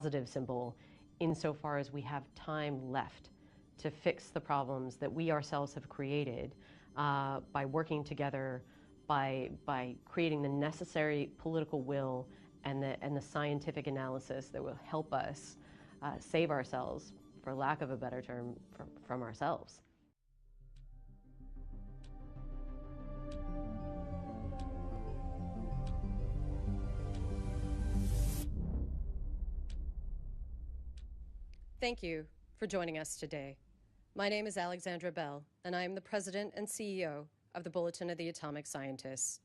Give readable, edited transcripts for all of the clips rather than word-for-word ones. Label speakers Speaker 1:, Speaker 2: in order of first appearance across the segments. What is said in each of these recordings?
Speaker 1: positive symbol insofar as we have time left to fix the problems that we ourselves have created by working together, by creating the necessary political will and the scientific analysis that will help us save ourselves, for lack of a better term, from ourselves.
Speaker 2: Thank you for joining us today. My name is Alexandra Bell, and I am the President and CEO of the Bulletin of the Atomic Scientists.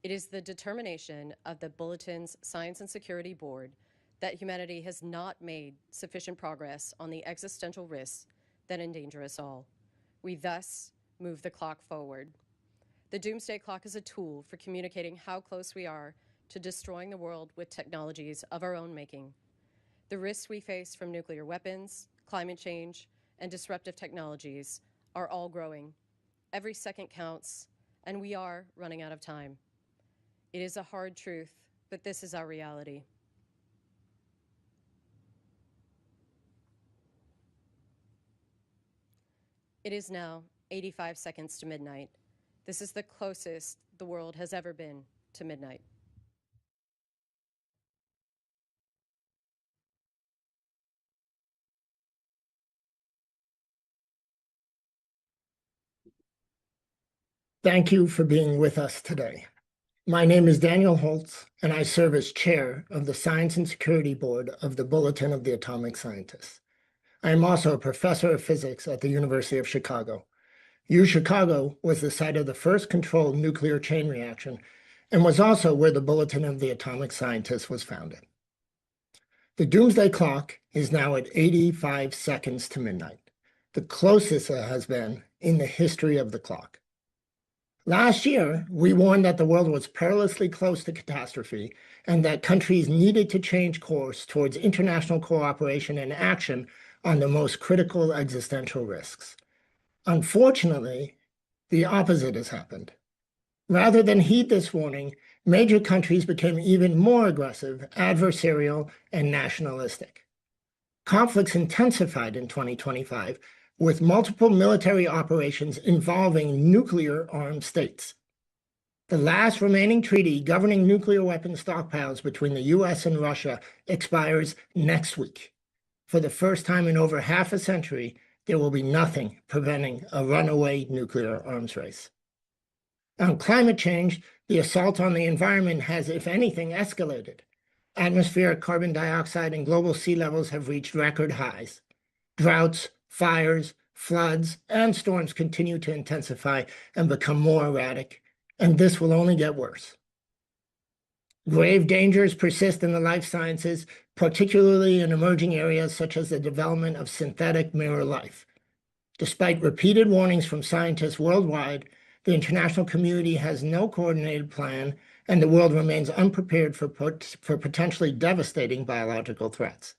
Speaker 2: It is the determination of the Bulletin's Science and Security Board that humanity has not made sufficient progress on the existential risks that endanger us all. We thus move the clock forward. The Doomsday Clock is a tool for communicating how close we are to destroying the world with technologies of our own making. The risks we face from nuclear weapons, climate change, and disruptive technologies are all growing. Every second counts, and we are running out of time. It is a hard truth, but this is our reality. It is now 85 seconds to midnight. This is the closest the world has ever been to midnight.
Speaker 3: Thank you for being with us today. My name is Daniel Holtz, and I serve as chair of the Science and Security Board of the Bulletin of the Atomic Scientists. I am also a professor of physics at the University of Chicago. UChicago was the site of the first controlled nuclear chain reaction and was also where the Bulletin of the Atomic Scientists was founded. The Doomsday Clock is now at 85 seconds to midnight, the closest it has been in the history of the clock. Last year, we warned that the world was perilously close to catastrophe and that countries needed to change course towards international cooperation and action on the most critical existential risks. Unfortunately, the opposite has happened. Rather than heed this warning, major countries became even more aggressive, adversarial, and nationalistic. Conflicts intensified in 2025, with multiple military operations involving nuclear-armed states. The last remaining treaty governing nuclear weapon stockpiles between the US and Russia expires next week. For the first time in over half a century, there will be nothing preventing a runaway nuclear arms race. On climate change, the assault on the environment has, if anything, escalated. Atmospheric carbon dioxide and global sea levels have reached record highs. Droughts, fires, floods, and storms continue to intensify and become more erratic, and this will only get worse. Grave dangers persist in the life sciences, particularly in emerging areas such as the development of synthetic mirror life. Despite repeated warnings from scientists worldwide, the international community has no coordinated plan, and the world remains unprepared for potentially devastating biological threats.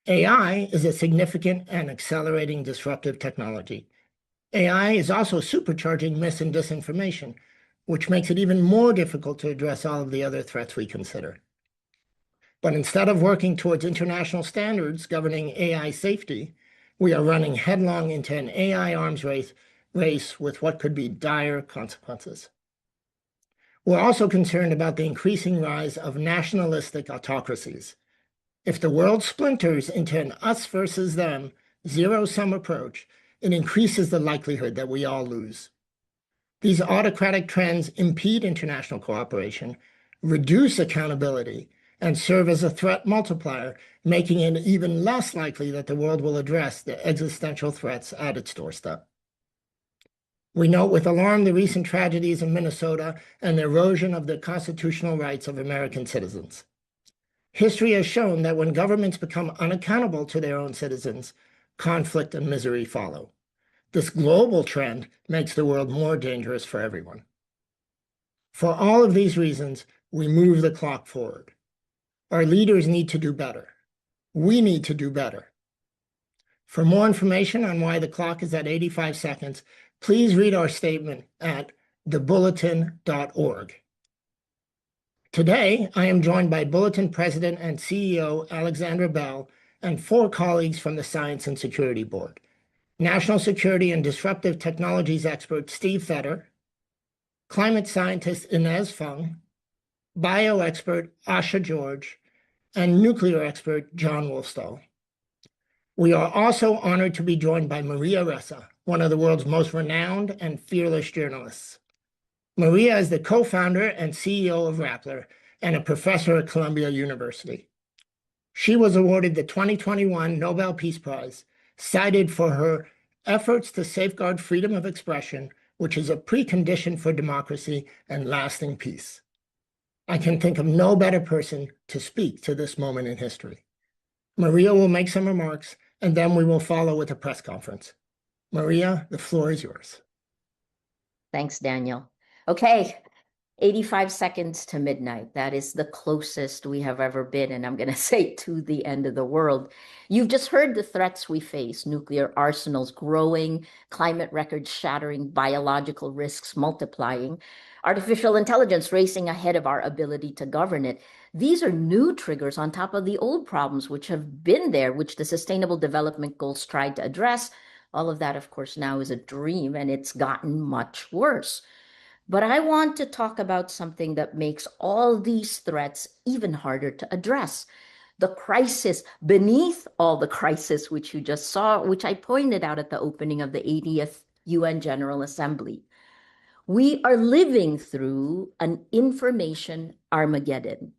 Speaker 3: AI is a significant and accelerating disruptive technology. AI is also supercharging mis and disinformation, which makes it even more difficult to address all of the other threats we consider. But instead of working towards international standards governing AI safety, we are running headlong into an AI arms race with what could be dire consequences. We're also concerned about the increasing rise of nationalistic autocracies. If the world splinters into an us versus them, zero-sum approach, it increases the likelihood that we all lose. These autocratic trends impede international cooperation, reduce accountability, and serve as a threat multiplier, making it even less likely that the world will address the existential threats at its doorstep. We note with alarm the recent tragedies in Minnesota and the erosion of the constitutional rights of American citizens. History has shown that when governments become unaccountable to their own citizens, conflict and misery follow. This global trend makes the world more dangerous for everyone. For all of these reasons, we move the clock forward. Our leaders need to do better. We need to do better. For more information on why the clock is at 85 seconds, please read our statement at thebulletin.org. Today, I am joined by Bulletin President and CEO Alexandra Bell and 4 colleagues from the Science and Security Board. National Security and Disruptive Technologies expert Steve Fetter, climate scientist Inez Fung, bio expert Asha George, and nuclear expert John Wolfstall. We are also honored to be joined by Maria Ressa, one of the world's most renowned and fearless journalists. Maria is the co-founder and CEO of Rappler and a professor at Columbia University. She was awarded the 2021 Nobel Peace Prize, cited for her efforts to safeguard freedom of expression, which is a precondition for democracy and lasting peace. I can think of no better person to speak to this moment in history. Maria will make some remarks, and then we will follow with a press conference. Maria, the floor is yours.
Speaker 4: Thanks, Daniel. Okay, 85 seconds to midnight. That is the closest we have ever been, and I'm going to say to the end of the world. You've just heard the threats we face: nuclear arsenals growing, climate records shattering, biological risks multiplying, artificial intelligence racing ahead of our ability to govern it. These are new triggers on top of the old problems which have been there, which the Sustainable Development Goals tried to address. All of that, of course, now is a dream, and it's gotten much worse. But I want to talk about something that makes all these threats even harder to address. The crisis beneath all the crisis, which you just saw, which I pointed out at the opening of the 80th UN General Assembly. We are living through an information Armageddon.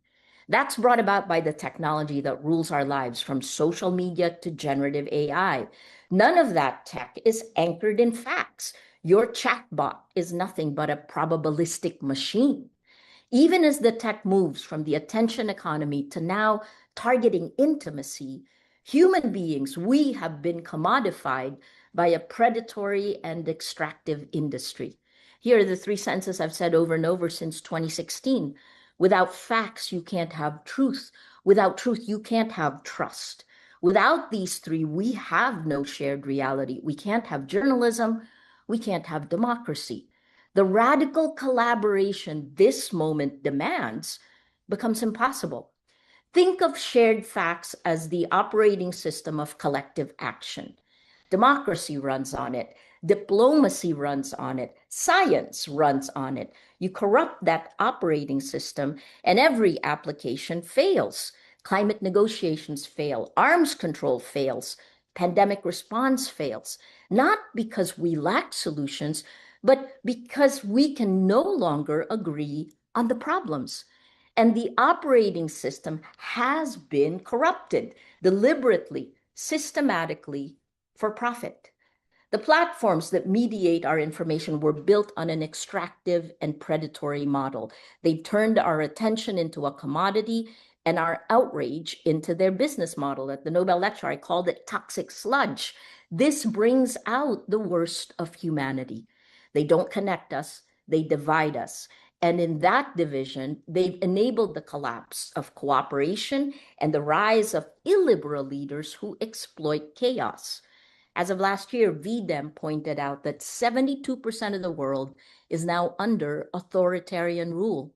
Speaker 4: That's brought about by the technology that rules our lives, from social media to generative AI. None of that tech is anchored in facts. Your chatbot is nothing but a probabilistic machine. Even as the tech moves from the attention economy to now targeting intimacy, human beings, we have been commodified by a predatory and extractive industry. Here are the 3 sentences I've said over and over since 2016. Without facts, you can't have truth. Without truth, you can't have trust. Without these 3, we have no shared reality. We can't have journalism. We can't have democracy. The radical collaboration this moment demands becomes impossible. Think of shared facts as the operating system of collective action. Democracy runs on it. Diplomacy runs on it. Science runs on it. You corrupt that operating system, and every application fails. Climate negotiations fail. Arms control fails. Pandemic response fails. Not because we lack solutions, but because we can no longer agree on the problems. And the operating system has been corrupted deliberately, systematically, for profit. The platforms that mediate our information were built on an extractive and predatory model. They turned our attention into a commodity and our outrage into their business model. At the Nobel lecture, I called it toxic sludge. This brings out the worst of humanity. They don't connect us, they divide us. And in that division, they've enabled the collapse of cooperation and the rise of illiberal leaders who exploit chaos. As of last year, VDEM pointed out that 72% of the world is now under authoritarian rule.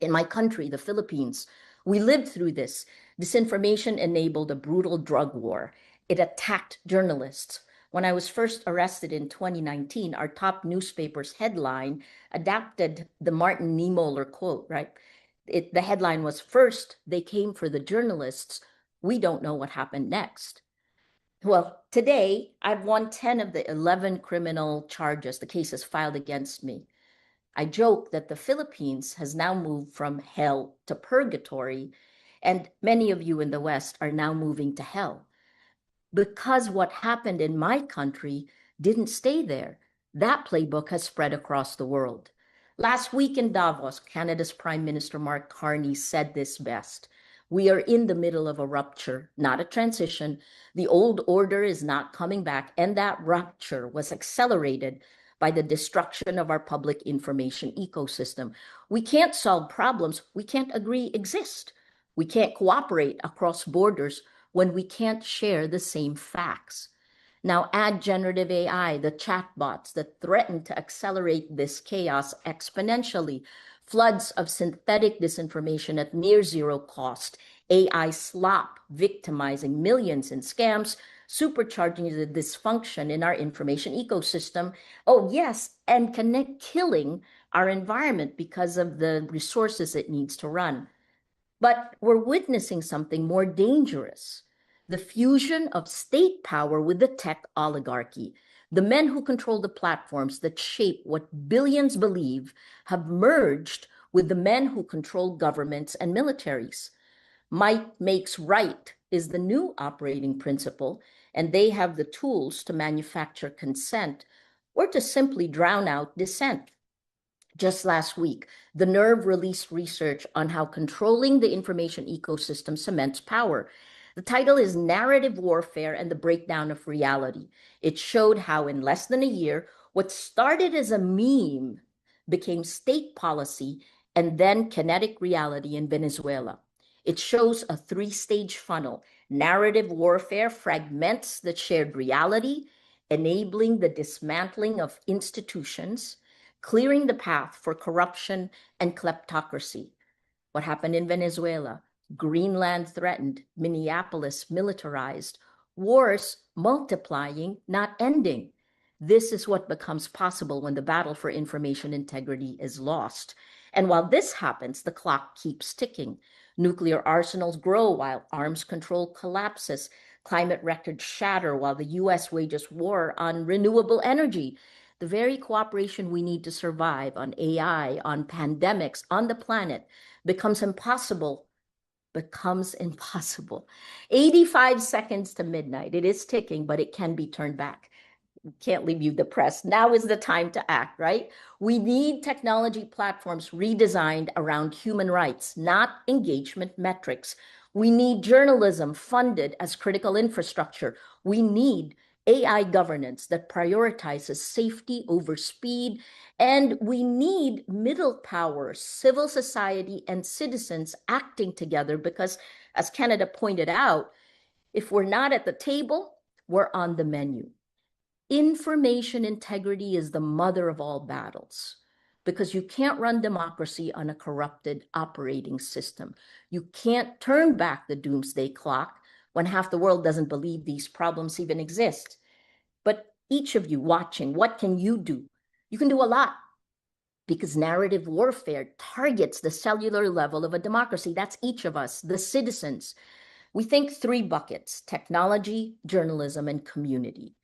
Speaker 4: In my country, the Philippines, we lived through this. Disinformation enabled a brutal drug war. It attacked journalists. When I was first arrested in 2019, our top newspaper's headline adapted the Martin Niemöller quote, right? The headline was, "First, they came for the journalists. We don't know what happened next." Well, today, I've won 10 of the 11 criminal charges, the cases filed against me. I joke that the Philippines has now moved from hell to purgatory, and many of you in the West are now moving to hell. Because what happened in my country didn't stay there. That playbook has spread across the world. Last week in Davos, Canada's Prime Minister Mark Carney said this best: "We are in the middle of a rupture, not a transition. The old order is not coming back, and that rupture was accelerated by the destruction of our public information ecosystem. We can't solve problems we can't agree exist. We can't cooperate across borders when we can't share the same facts." Now add generative AI, the chatbots that threaten to accelerate this chaos exponentially. floods of synthetic disinformation at near zero cost, AI slop victimizing millions in scams, supercharging the dysfunction in our information ecosystem. Oh, yes, and killing our environment because of the resources it needs to run. But we're witnessing something more dangerous: the fusion of state power with the tech oligarchy. The men who control the platforms that shape what billions believe have merged with the men who control governments and militaries. Might makes right is the new operating principle, and they have the tools to manufacture consent or to simply drown out dissent. Just last week, the Nerve released research on how controlling the information ecosystem cements power. The title is Narrative Warfare and the Breakdown of Reality. It showed how in less than a year, what started as a meme became state policy and then kinetic reality in Venezuela. It shows a three-stage funnel. Narrative warfare fragments the shared reality, enabling the dismantling of institutions, clearing the path for corruption and kleptocracy. What happened in Venezuela? Greenland threatened, Minneapolis militarized, wars multiplying, not ending. This is what becomes possible when the battle for information integrity is lost. And while this happens, the clock keeps ticking. Nuclear arsenals grow while arms control collapses. Climate records shatter while the US wages war on renewable energy. The very cooperation we need to survive on AI, on pandemics, on the planet becomes impossible. 85 seconds to midnight. It is ticking, but it can be turned back. Can't leave you depressed. Now is the time to act, right? We need technology platforms redesigned around human rights, not engagement metrics. We need journalism funded as critical infrastructure. We need AI governance that prioritizes safety over speed. And we need middle power, civil society, and citizens acting together because, as Canada pointed out, if we're not at the table, we're on the menu. Information integrity is the mother of all battles because you can't run democracy on a corrupted operating system. You can't turn back the doomsday clock when half the world doesn't believe these problems even exist. But each of you watching, what can you do? You can do a lot because narrative warfare targets the cellular level of a democracy. That's each of us, the citizens. We think three buckets: technology, journalism, and community.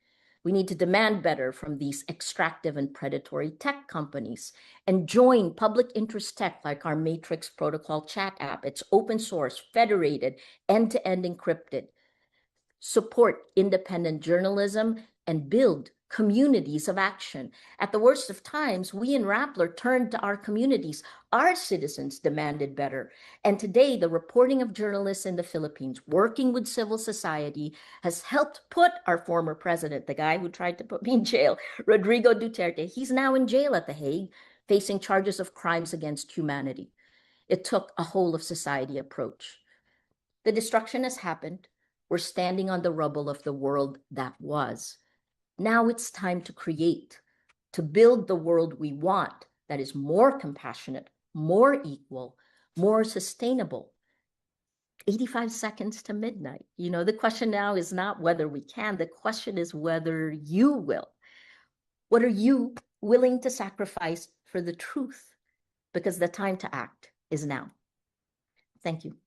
Speaker 4: We need to demand better from these extractive and predatory tech companies and join public interest tech like our Matrix Protocol chat app. It's open source, federated, end-to-end encrypted. Support independent journalism and build communities of action. At the worst of times, we in Rappler turned to our communities. Our citizens demanded better. And today, the reporting of journalists in the Philippines, working with civil society, has helped put our former president, the guy who tried to put me in jail, Rodrigo Duterte, he's now in jail at The Hague, facing charges of crimes against humanity. It took a whole of society approach. The destruction has happened. We're standing on the rubble of the world that was. Now it's time to create, to build the world we want that is more compassionate, more equal, more sustainable. 85 seconds to midnight. You know, the question now is not whether we can, the question is whether you will. What are you willing to sacrifice for the truth? Because the time to act is now. Thank you.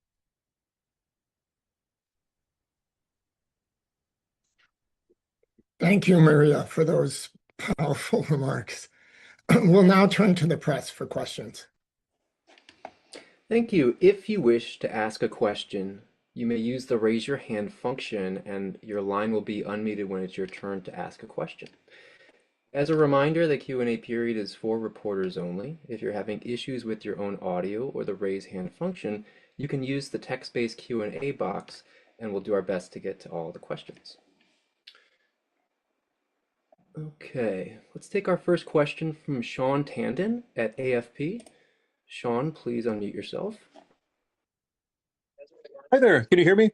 Speaker 3: Thank you, Maria, for those powerful remarks. We'll now turn to the press for questions.
Speaker 5: Thank you. If you wish to ask a question, you may use the raise your hand function and your line will be unmuted when it's your turn to ask a question. As a reminder, the Q&A period is for reporters only. If you're having issues with your own audio or the raise hand function, you can use the text-based Q&A box and we'll do our best to get to all the questions. Okay, let's take our first question from Sean Tandon at AFP. Sean, please unmute yourself.
Speaker 6: Hi there, can you hear me?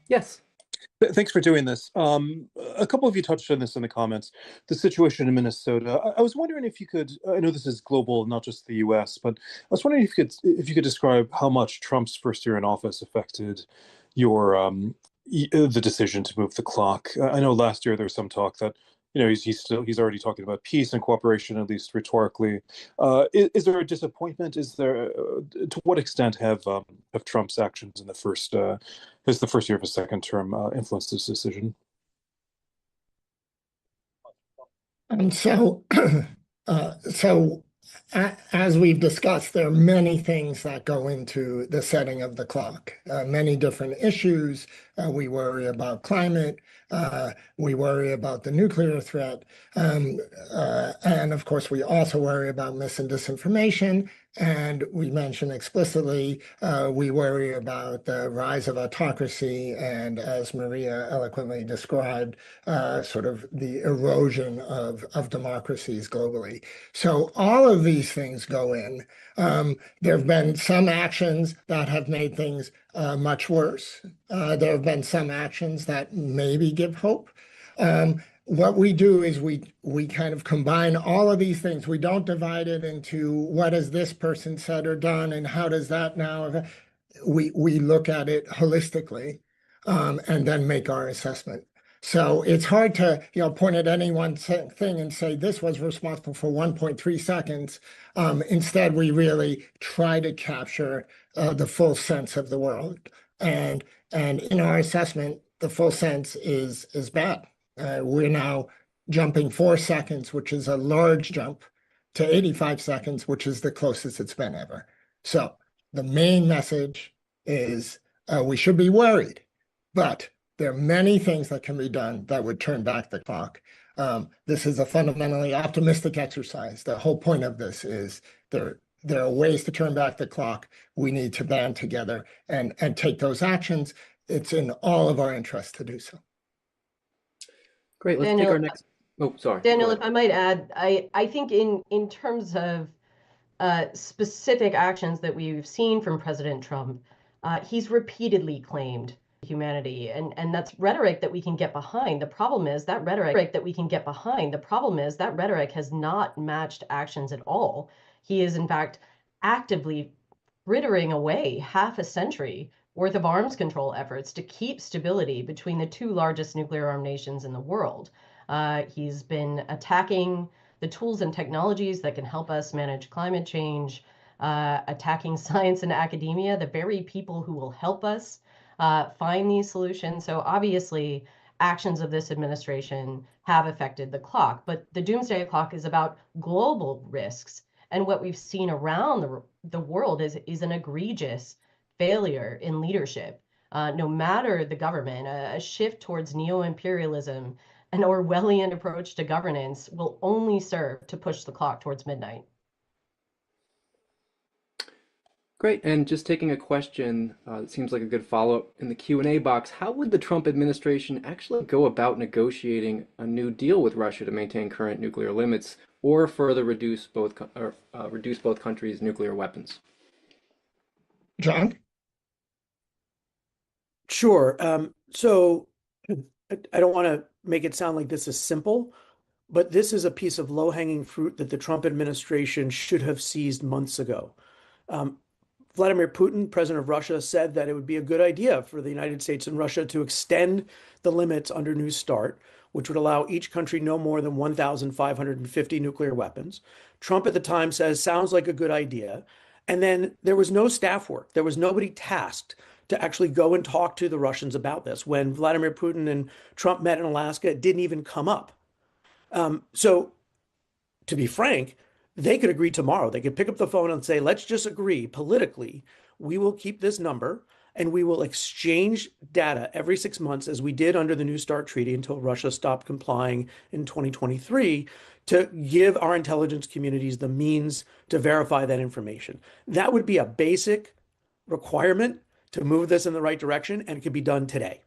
Speaker 5: Yes.
Speaker 6: Thanks for doing this. A couple of you touched on this in the comments, the situation in Minnesota. I was wondering if you could, I know this is global, not just the US, but I was wondering if you could describe how much Trump's first year in office affected your the decision to move the clock. I know last year there was some talk that he's already talking about peace and cooperation, at least rhetorically. Is there a disappointment? Is there to what extent have Trump's actions in the first as the first year of his second term influenced this decision?
Speaker 3: And so, as we've discussed, there are many things that go into the setting of the clock, many different issues. We worry about climate. We worry about the nuclear threat. And of course, we also worry about mis and disinformation. And we mentioned explicitly, we worry about the rise of autocracy and, as Maria eloquently described, sort of the erosion of democracies globally. So all of these things go in. There have been some actions that have made things much worse. There have been some actions that maybe give hope. What we do is we kind of combine all of these things. We don't divide it into what has this person said or done and how does that now. We look at it holistically and then make our assessment. So it's hard to point at any one thing and say this was responsible for 1.3 seconds. Instead, we really try to capture the full sense of the world. And in our assessment, the full sense is bad. We're now jumping 4 seconds, which is a large jump, to 85 seconds, which is the closest it's been ever. So the main message is we should be worried, but there are many things that can be done that would turn back the clock. This is a fundamentally optimistic exercise. The whole point of this is there are ways to turn back the clock. We need to band together and take those actions. It's in all of our interest to do so.
Speaker 5: Great. Let's take our next. Oh, sorry.
Speaker 1: Daniel, if I might add, I think in terms of specific actions that we've seen from President Trump, he's repeatedly claimed humanity, and that's rhetoric that we can get behind. The problem is that rhetoric has not matched actions at all. He is, in fact, actively frittering away half a century worth of arms control efforts to keep stability between the two largest nuclear armed nations in the world. He's been attacking the tools and technologies that can help us manage climate change, attacking science and academia, the very people who will help us find these solutions. So obviously, actions of this administration have affected the clock, but the Doomsday Clock is about global risks. And what we've seen around the world is an egregious failure in leadership. No matter the government, a shift towards neo-imperialism, an Orwellian approach to governance will only serve to push the clock towards midnight.
Speaker 5: Great. And just taking a question that seems like a good follow-up in the Q&A box, how would the Trump administration actually go about negotiating a new deal with Russia to maintain current nuclear limits or further reduce both countries' nuclear weapons?
Speaker 3: John?
Speaker 7: Sure. So I don't want to make it sound like this is simple, but this is a piece of low-hanging fruit that the Trump administration should have seized months ago. Vladimir Putin, president of Russia, said that it would be a good idea for the United States and Russia to extend the limits under New START, which would allow each country no more than 1,550 nuclear weapons. Trump at the time says, sounds like a good idea. And then there was no staff work. There was nobody tasked to actually go and talk to the Russians about this. When Vladimir Putin and Trump met in Alaska, it didn't even come up. So to be frank, they could agree tomorrow. They could pick up the phone and say, let's just agree politically, we will keep this number and we will exchange data every 6 months as we did under the New START treaty until Russia stopped complying in 2023 to give our intelligence communities the means to verify that information. That would be a basic requirement to move this in the right direction, and it could be done today.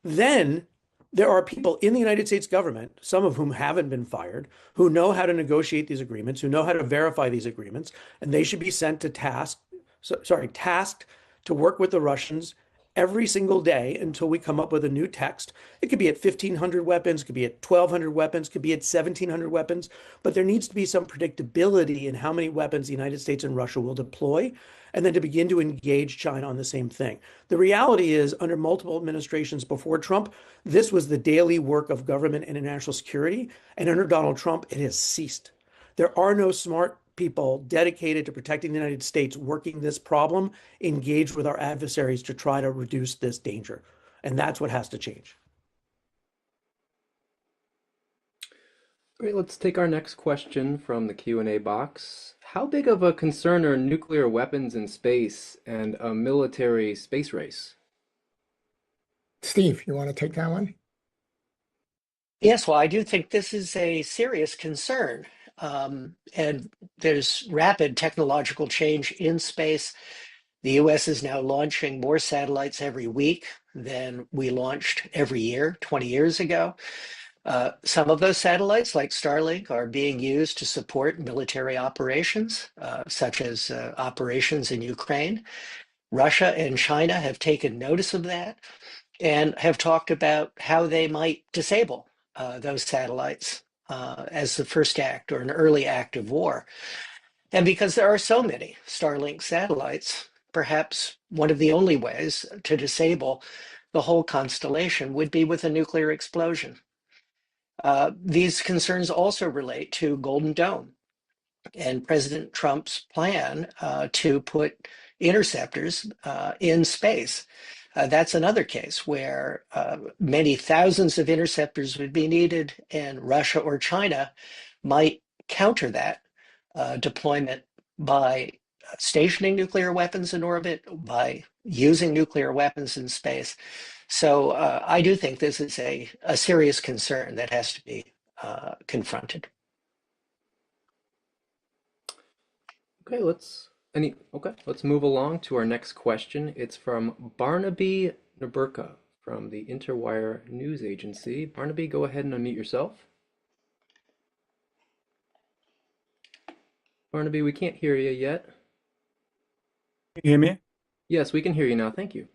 Speaker 7: Then there are people in the United States government, some of whom haven't been fired, who know how to negotiate these agreements, who know how to verify these agreements, and they should be sent to tasked to work with the Russians every single day until we come up with a new text. It could be at 1,500 weapons, it could be at 1,200 weapons, it could be at 1,700 weapons, but there needs to be some predictability in how many weapons the United States and Russia will deploy, and then to begin to engage China on the same thing. The reality is, under multiple administrations before Trump, this was the daily work of government and national security, and under Donald Trump, it has ceased. There are no smart people dedicated to protecting the United States working this problem, engaged with our adversaries to try to reduce this danger. And that's what has to change.
Speaker 5: Great, let's take our next question from the Q&A box. How big of a concern are nuclear weapons in space and a military space race?
Speaker 3: Steve, you want to take that one?
Speaker 8: Yes, well, I do think this is a serious concern. And there's rapid technological change in space. The US is now launching more satellites every week than we launched every year 20 years ago. Some of those satellites, like Starlink, are being used to support military operations, such as operations in Ukraine. Russia and China have taken notice of that and have talked about how they might disable those satellites as the first act or an early act of war. And because there are so many Starlink satellites, perhaps one of the only ways to disable the whole constellation would be with a nuclear explosion. These concerns also relate to Golden Dome and President Trump's plan to put interceptors in space. That's another case where many thousands of interceptors would be needed, and Russia or China might counter that deployment by stationing nuclear weapons in orbit, by using nuclear weapons in space. So I do think this is a serious concern that has to be confronted.
Speaker 5: Okay, let's move along to our next question. It's from Barnaby Naburka from the Interwire News Agency. Barnaby, go ahead and unmute yourself. Barnaby, we can't hear you yet.
Speaker 9: Can you hear me?
Speaker 5: Yes, we can hear you now. Thank you.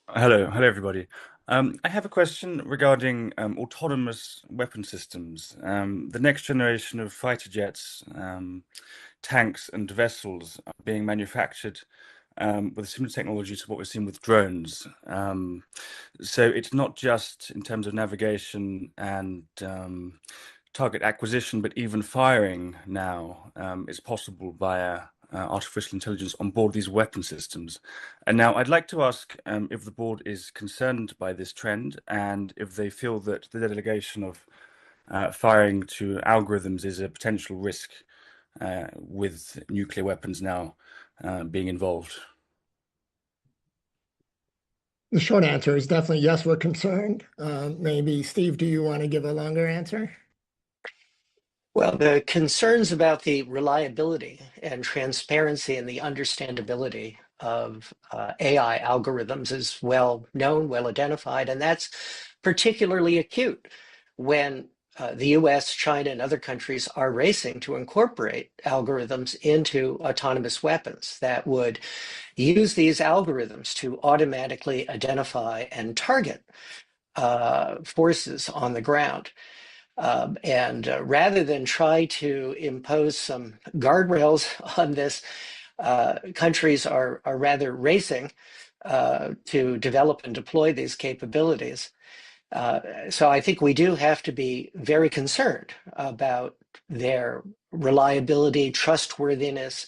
Speaker 9: Hello, everybody. I have a question regarding autonomous weapon systems. The next generation of fighter jets, tanks, and vessels are being manufactured with similar technology to what we're seeing with drones. So it's not just in terms of navigation and target acquisition, but even firing now is possible via artificial intelligence on board these weapon systems. And now I'd like to ask if the board is concerned by this trend and if they feel that the delegation of firing to algorithms is a potential risk with nuclear weapons now being involved.
Speaker 3: The short answer is definitely yes, we're concerned. Maybe, Steve, do you want to give a longer answer?
Speaker 8: Well, the concerns about the reliability and transparency and the understandability of AI algorithms is well known, well identified, and that's particularly acute when the US, China, and other countries are racing to incorporate algorithms into autonomous weapons that would use these algorithms to automatically identify and target forces on the ground. And rather than try to impose some guardrails on this, countries are rather racing to develop and deploy these capabilities. So I think we do have to be very concerned about their reliability, trustworthiness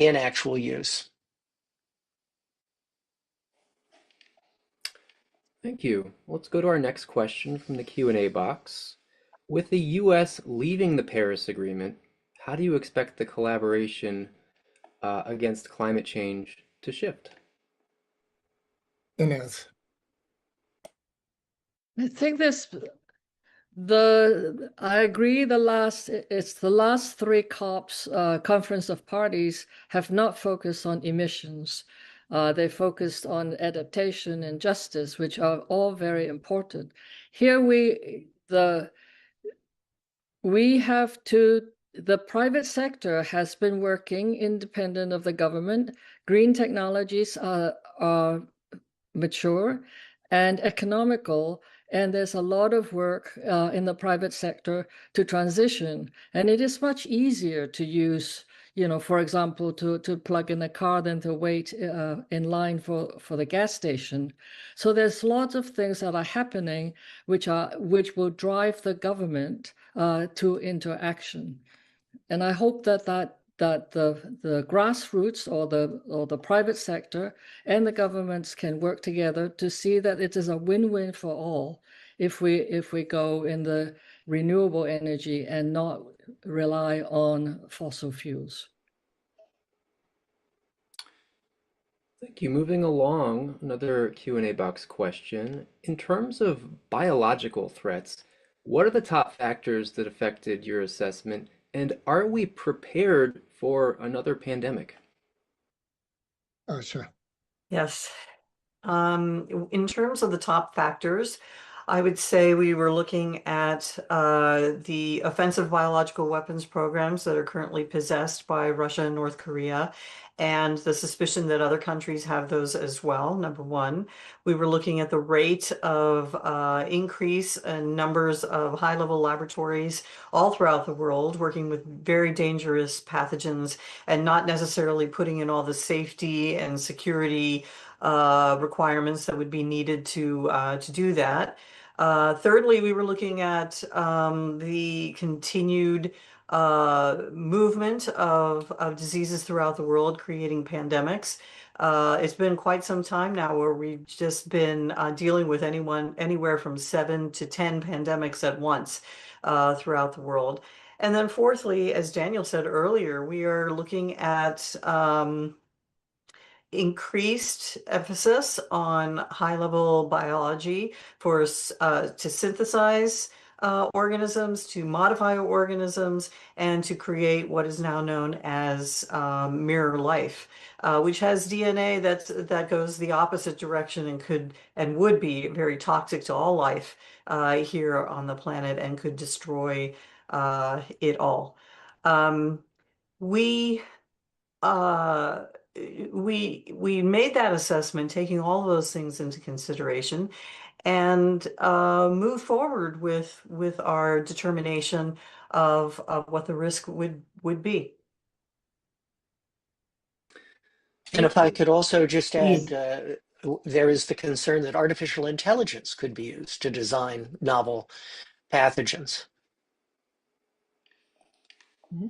Speaker 8: in actual use.
Speaker 5: Thank you. Let's go to our next question from the Q&A box. With the U.S. leaving the Paris Agreement, how do you expect the collaboration against climate change to shift?
Speaker 3: Inez.
Speaker 10: I think I agree it's the last three COPs, Conference of Parties, have not focused on emissions. They focused on adaptation and justice, which are all very important. Here the private sector has been working independent of the government. Green technologies are mature and economical. And there's a lot of work in the private sector to transition. And it is much easier to use, for example, to plug in a car than to wait in line for the gas station. So there's lots of things that are happening which will drive the government into action. And I hope that the grassroots or the private sector and the governments can work together to see that it is a win-win for all if we go in the renewable energy and not rely on fossil fuels.
Speaker 5: Thank you. Moving along, another Q&A box question. In terms of biological threats, what are the top factors that affected your assessment, and are we prepared for another pandemic?
Speaker 3: Oh, sure.
Speaker 11: Yes. In terms of the top factors, I would say we were looking at the offensive biological weapons programs that are currently possessed by Russia and North Korea, and the suspicion that other countries have those as well, number one. We were looking at the rate of increase in numbers of high-level laboratories all throughout the world, working with very dangerous pathogens and not necessarily putting in all the safety and security requirements that would be needed to do that. Thirdly, we were looking at the continued movement of diseases throughout the world, creating pandemics. It's been quite some time now where we've just been dealing with anywhere from 7 to 10 pandemics at once throughout the world. And then fourthly, as Daniel said earlier, we are looking at increased emphasis on high-level biology to synthesize organisms, to modify organisms, and to create what is now known as mirror life, which has DNA that goes the opposite direction and would be very toxic to all life here on the planet and could destroy it all. We made that assessment, taking all those things into consideration, and move forward with our determination of what the risk would be.
Speaker 8: And if I could also just add, there is the concern that artificial intelligence could be used to design novel pathogens.
Speaker 5: Mm-hmm.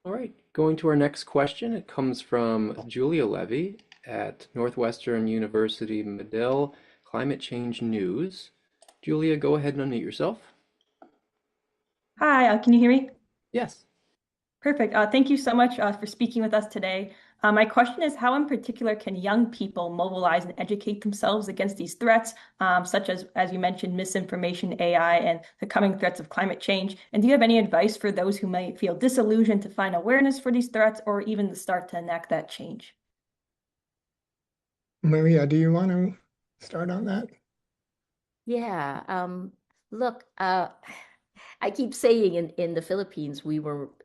Speaker 5: All right, going to our next question. It comes from Julia Levy at Northwestern University Medill Climate Change News. Julia, go ahead and unmute yourself.
Speaker 12: Hi, can you hear me?
Speaker 5: Yes.
Speaker 12: Perfect. Thank you so much for speaking with us today. My question is, how in particular can young people mobilize and educate themselves against these threats, such as you mentioned, misinformation, AI, and the coming threats of climate change? And do you have any advice for those who might feel disillusioned to find awareness for these threats or even to start to enact that change?
Speaker 3: Maria, do you want to start on that?
Speaker 4: Yeah. Look, I keep saying in the Philippines,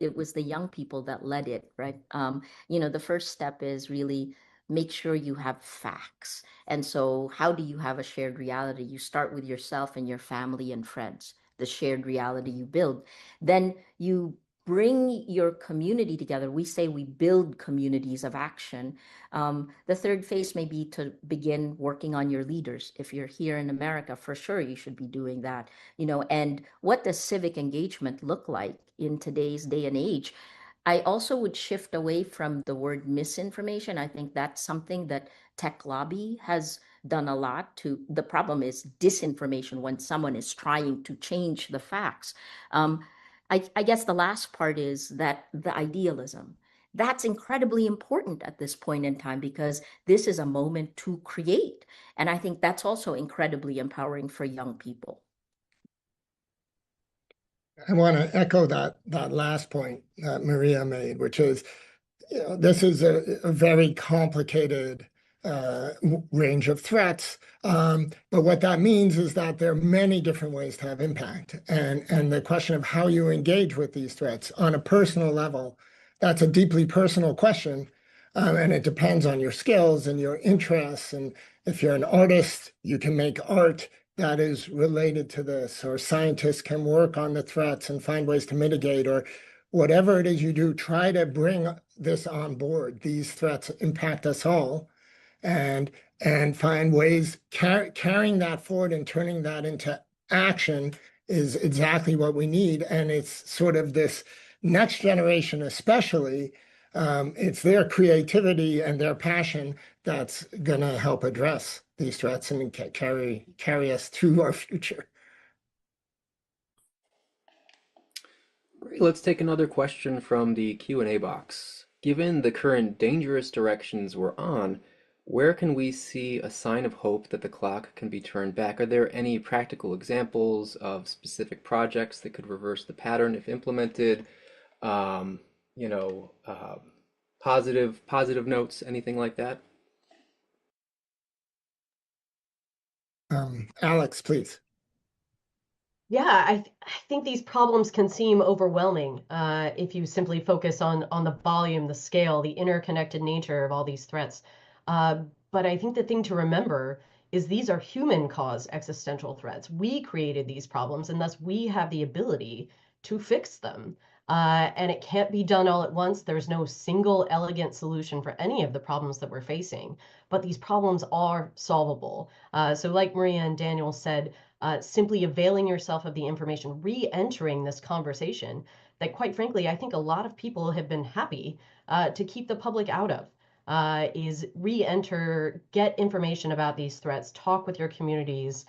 Speaker 4: it was the young people that led it, right? The first step is really make sure you have facts. And so how do you have a shared reality? You start with yourself and your family and friends, the shared reality you build. Then you bring your community together. We say we build communities of action. The third phase may be to begin working on your leaders. If you're here in America, for sure, you should be doing that. And what does civic engagement look like in today's day and age? I also would shift away from the word misinformation. I think that's something that tech lobby has done a lot to. The problem is disinformation when someone is trying to change the facts. I guess the last part is that the idealism. That's incredibly important at this point in time because this is a moment to create. And I think that's also incredibly empowering for young people.
Speaker 3: I want to echo that last point that Maria made, which is, this is a very complicated range of threats. But what that means is that there are many different ways to have impact. And the question of how you engage with these threats on a personal level, that's a deeply personal question. And it depends on your skills and your interests. And if you're an artist, you can make art that is related to this, or scientists can work on the threats and find ways to mitigate, or whatever it is you do, try to bring this on board. These threats impact us all, and find ways carrying that forward and turning that into action is exactly what we need. And it's sort of this next generation, especially, it's their creativity and their passion that's going to help address these threats and carry us through our future.
Speaker 5: Great. Let's take another question from the Q&A box. Given the current dangerous directions we're on, where can we see a sign of hope that the clock can be turned back? Are there any practical examples of specific projects that could reverse the pattern if implemented? You know, positive notes, anything like that?
Speaker 3: Alex, please.
Speaker 1: Yeah, I think these problems can seem overwhelming if you simply focus on the volume, the scale, the interconnected nature of all these threats. But I think the thing to remember is these are human-caused existential threats. We created these problems, and thus we have the ability to fix them. And it can't be done all at once. There's no single elegant solution for any of the problems that we're facing, but these problems are solvable. So like Maria and Daniel said, simply availing yourself of the information, re-entering this conversation that, quite frankly, I think a lot of people have been happy to keep the public out of, is re-enter, get information about these threats, talk with your communities,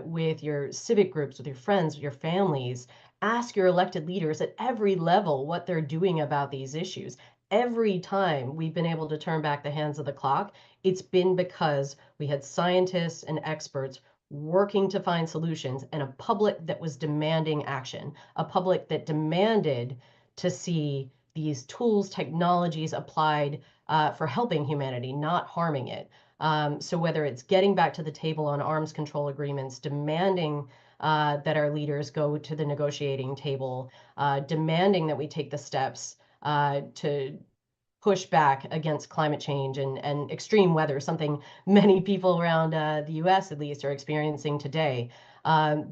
Speaker 1: with your civic groups, with your friends, with your families, ask your elected leaders at every level what they're doing about these issues. Every time we've been able to turn back the hands of the clock, it's been because we had scientists and experts working to find solutions, and a public that was demanding action, a public that demanded to see these tools, technologies applied for helping humanity, not harming it. So whether it's getting back to the table on arms control agreements, demanding that our leaders go to the negotiating table, demanding that we take the steps to push back against climate change and extreme weather, something many people around the US at least are experiencing today.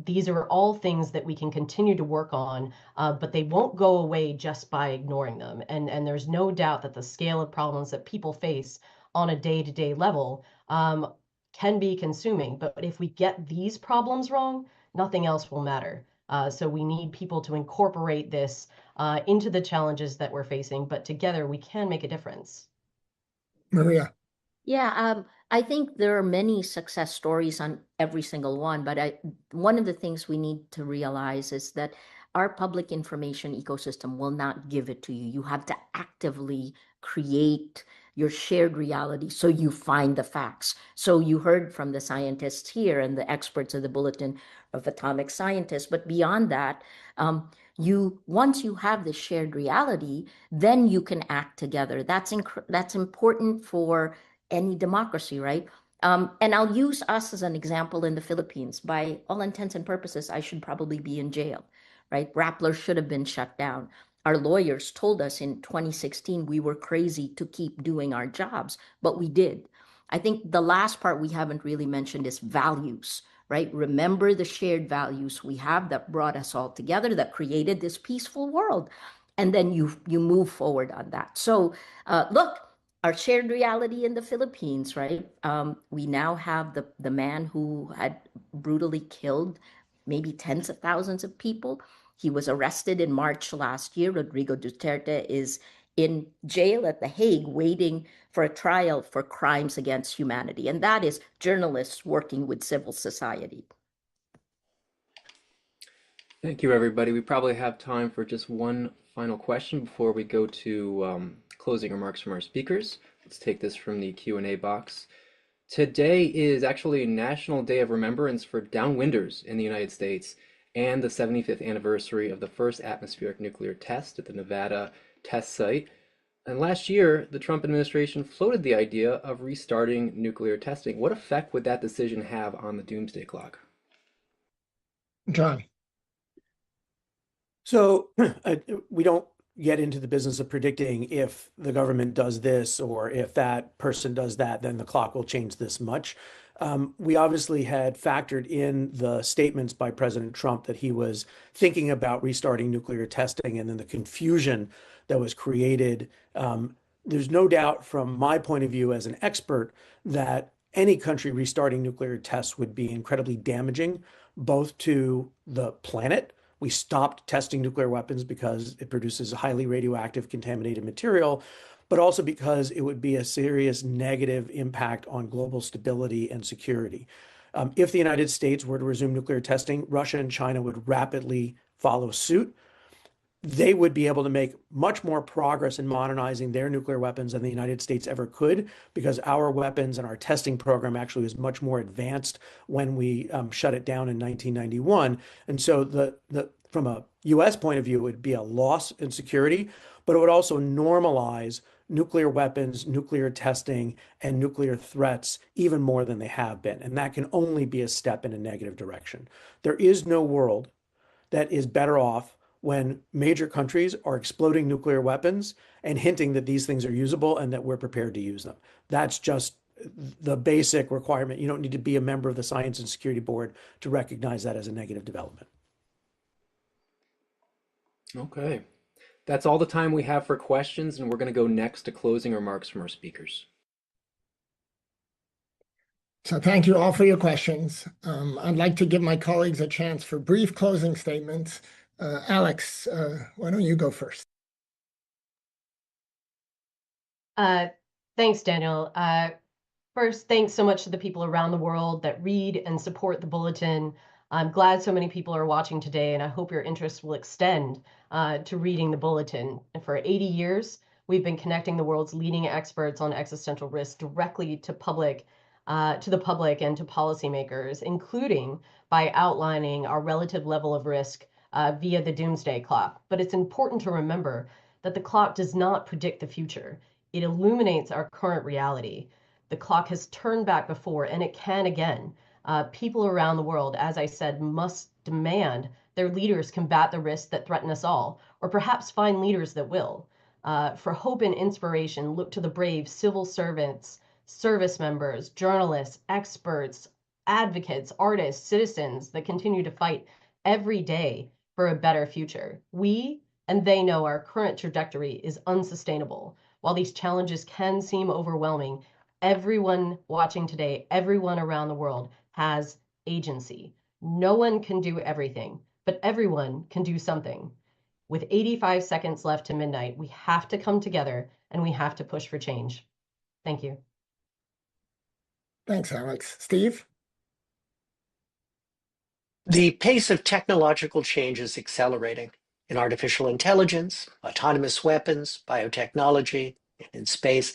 Speaker 1: These are all things that we can continue to work on, but they won't go away just by ignoring them. And there's no doubt that the scale of problems that people face on a day-to-day level can be consuming. But if we get these problems wrong, nothing else will matter. So we need people to incorporate this into the challenges that we're facing, but together we can make a difference.
Speaker 3: Maria.
Speaker 4: Yeah, I think there are many success stories on every single one, but one of the things we need to realize is that our public information ecosystem will not give it to you. You have to actively create your shared reality so you find the facts. So you heard from the scientists here and the experts of the Bulletin of Atomic Scientists, but beyond that, once you have the shared reality, then you can act together. That's important for any democracy, right? And I'll use us as an example in the Philippines. By all intents and purposes, I should probably be in jail, right? Rappler should have been shut down. Our lawyers told us in 2016 we were crazy to keep doing our jobs, but we did. I think the last part we haven't really mentioned is values, right? Remember the shared values we have that brought us all together, that created this peaceful world. And then you move forward on that. So look, our shared reality in the Philippines, right? We now have the man who had brutally killed maybe tens of thousands of people. He was arrested in March last year. Rodrigo Duterte is in jail at The Hague waiting for a trial for crimes against humanity. And that is journalists working with civil society.
Speaker 5: Thank you, everybody. We probably have time for just one final question before we go to closing remarks from our speakers. Let's take this from the Q&A box. Today is actually National Day of Remembrance for Downwinders in the United States and the 75th anniversary of the first atmospheric nuclear test at the Nevada test site. And last year, the Trump administration floated the idea of restarting nuclear testing. What effect would that decision have on the Doomsday Clock?
Speaker 3: John.
Speaker 7: So we don't get into the business of predicting if the government does this or if that person does that, then the clock will change this much. We obviously had factored in the statements by President Trump that he was thinking about restarting nuclear testing, and then the confusion that was created. There's no doubt from my point of view as an expert that any country restarting nuclear tests would be incredibly damaging, both to the planet. We stopped testing nuclear weapons because it produces highly radioactive contaminated material, but also because it would be a serious negative impact on global stability and security. If the United States were to resume nuclear testing, Russia and China would rapidly follow suit. They would be able to make much more progress in modernizing their nuclear weapons than the United States ever could, because our weapons and our testing program actually was much more advanced when we shut it down in 1991. And so from a US point of view, it would be a loss in security, but it would also normalize nuclear weapons, nuclear testing, and nuclear threats even more than they have been. And that can only be a step in a negative direction. There is no world that is better off when major countries are exploding nuclear weapons and hinting that these things are usable and that we're prepared to use them. That's just the basic requirement. You don't need to be a member of the Science and Security Board to recognize that as a negative development.
Speaker 5: Okay. That's all the time we have for questions, and we're going to go next to closing remarks from our speakers.
Speaker 3: So thank you all for your questions. I'd like to give my colleagues a chance for brief closing statements. Alex, why don't you go first?
Speaker 1: Thanks, Daniel. First, thanks so much to the people around the world that read and support the Bulletin. I'm glad so many people are watching today, and I hope your interest will extend to reading the Bulletin. And for 80 years, we've been connecting the world's leading experts on existential risk directly to the public and to policymakers, including by outlining our relative level of risk via the Doomsday Clock. But it's important to remember that the clock does not predict the future. It illuminates our current reality. The clock has turned back before, and it can again. People around the world, as I said, must demand their leaders combat the risks that threaten us all, or perhaps find leaders that will. For hope and inspiration, look to the brave civil servants, service members, journalists, experts, advocates, artists, citizens that continue to fight every day for a better future. We and they know our current trajectory is unsustainable. While these challenges can seem overwhelming, everyone watching today, everyone around the world has agency. No one can do everything, but everyone can do something. With 85 seconds left to midnight, we have to come together and we have to push for change. Thank you.
Speaker 3: Thanks, Alex. Steve?
Speaker 8: The pace of technological change is accelerating in artificial intelligence, autonomous weapons, biotechnology, and in space.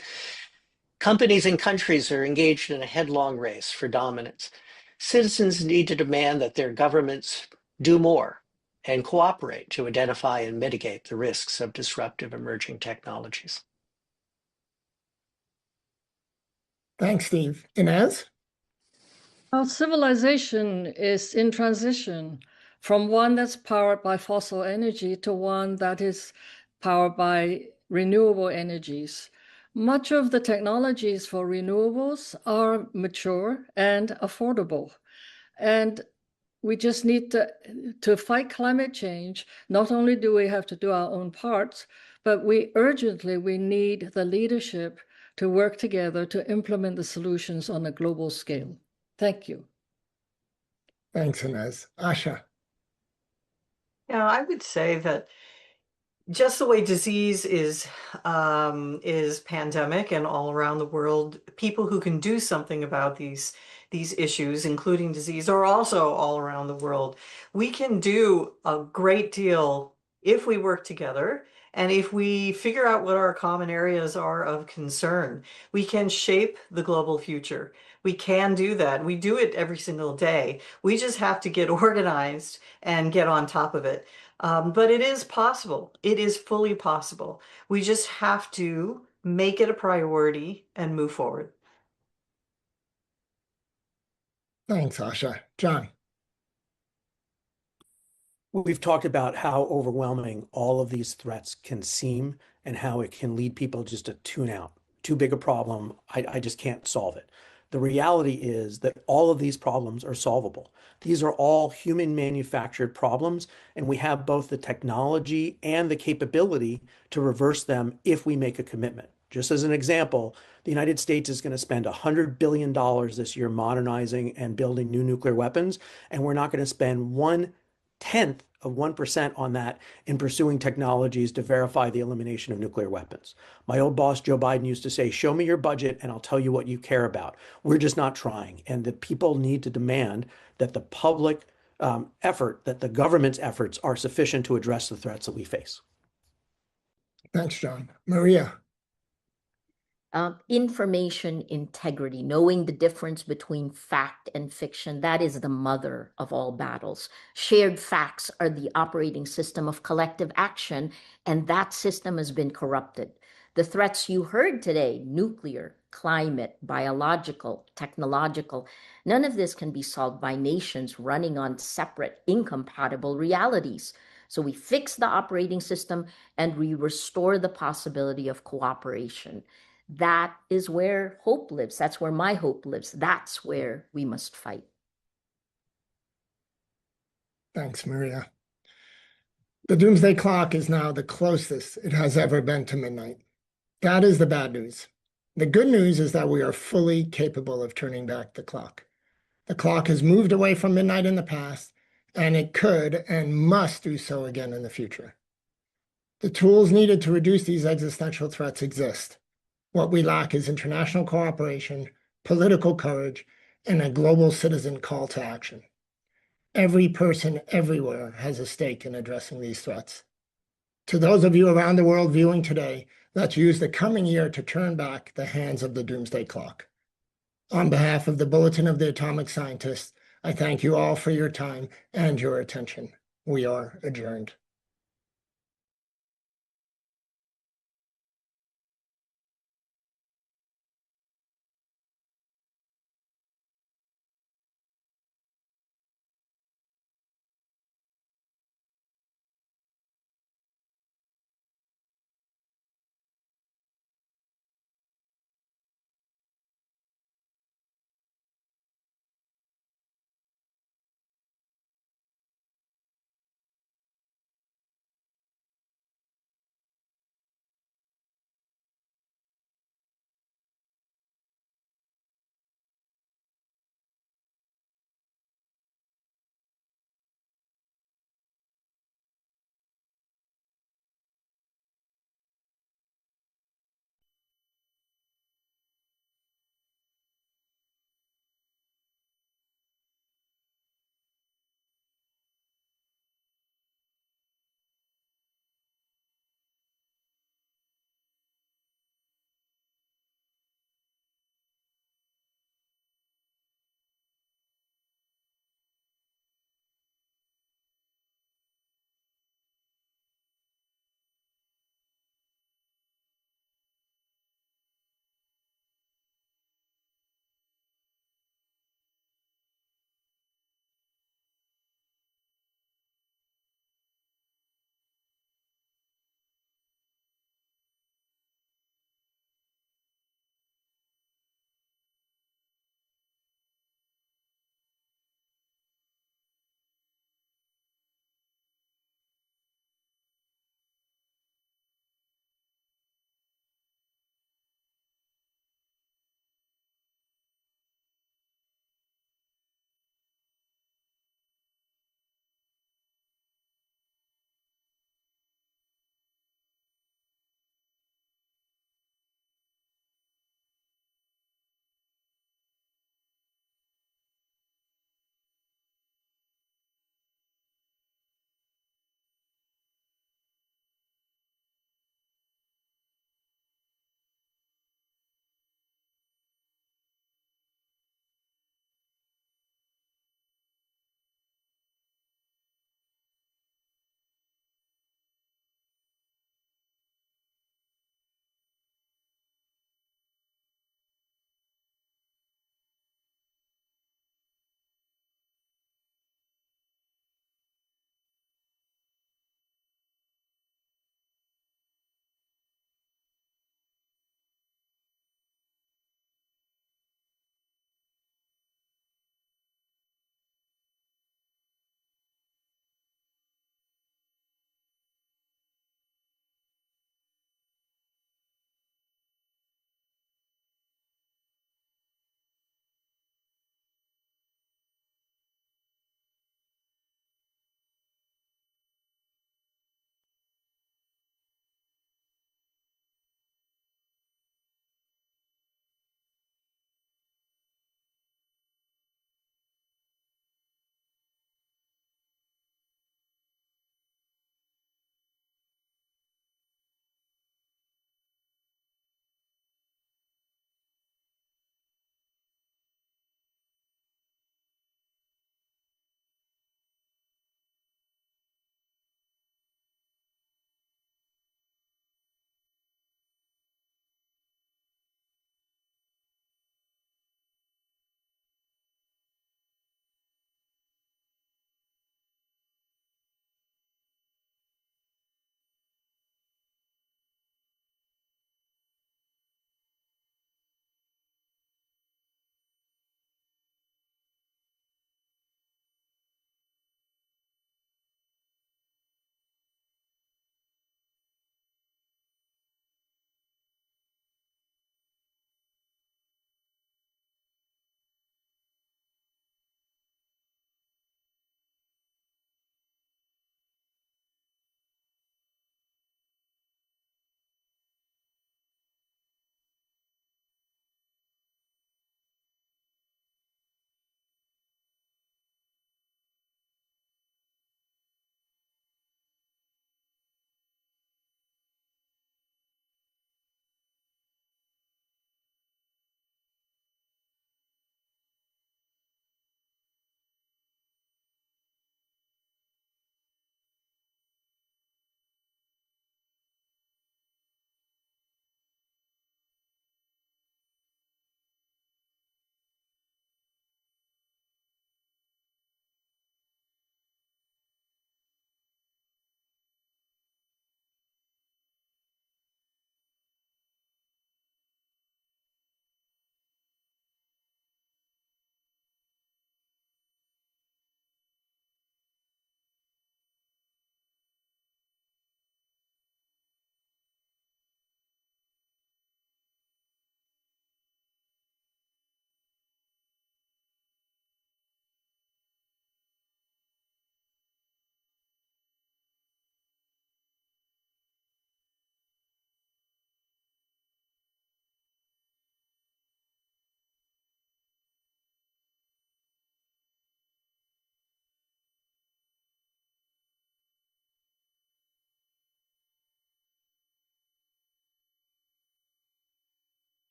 Speaker 8: Companies and countries are engaged in a headlong race for dominance. Citizens need to demand that their governments do more and cooperate to identify and mitigate the risks of disruptive emerging technologies.
Speaker 3: Thanks, Steve. Inez?
Speaker 10: Our civilization is in transition from one that's powered by fossil energy to one that is powered by renewable energies. Much of the technologies for renewables are mature and affordable. And we just need to fight climate change. Not only do we have to do our own parts, but we need the leadership to work together to implement the solutions on a global scale. Thank you.
Speaker 3: Thanks, Inez. Asha?
Speaker 11: Yeah, I would say that just the way disease is pandemic and all around the world, people who can do something about these issues, including disease, are also all around the world. We can do a great deal if we work together and if we figure out what our common areas are of concern. We can shape the global future. We can do that. We do it every single day. We just have to get organized and get on top of it. But it is possible. It is fully possible. We just have to make it a priority and move forward.
Speaker 3: Thanks, Asha. John?
Speaker 7: We've talked about how overwhelming all of these threats can seem and how it can lead people just to tune out. Too big a problem. I just can't solve it. The reality is that all of these problems are solvable. These are all human manufactured problems, and we have both the technology and the capability to reverse them if we make a commitment. Just as an example, the United States is going to spend $100 billion this year modernizing and building new nuclear weapons, and we're not going to spend 1/10 of 1% on that in pursuing technologies to verify the elimination of nuclear weapons. My old boss, Joe Biden, used to say, show me your budget and I'll tell you what you care about. We're just not trying. And the people need to demand that the public effort, that the government's efforts are sufficient to address the threats that we face.
Speaker 3: Thanks, John. Maria.
Speaker 4: Information integrity, knowing the difference between fact and fiction, that is the mother of all battles. Shared facts are the operating system of collective action, and that system has been corrupted. The threats you heard today, nuclear, climate, biological, technological, none of this can be solved by nations running on separate, incompatible realities. So we fix the operating system and we restore the possibility of cooperation. That is where hope lives. That's where my hope lives. That's where we must fight.
Speaker 3: Thanks, Maria. The Doomsday Clock is now the closest it has ever been to midnight. That is the bad news. The good news is that we are fully capable of turning back the clock. The clock has moved away from midnight in the past, and it could and must do so again in the future. The tools needed to reduce these existential threats exist. What we lack is international cooperation, political courage, and a global citizen call to action. Every person everywhere has a stake in addressing these threats. To those of you around the world viewing today, let's use the coming year to turn back the hands of the Doomsday Clock. On behalf of the Bulletin of the Atomic Scientists, I thank you all for your time and your attention. We are adjourned.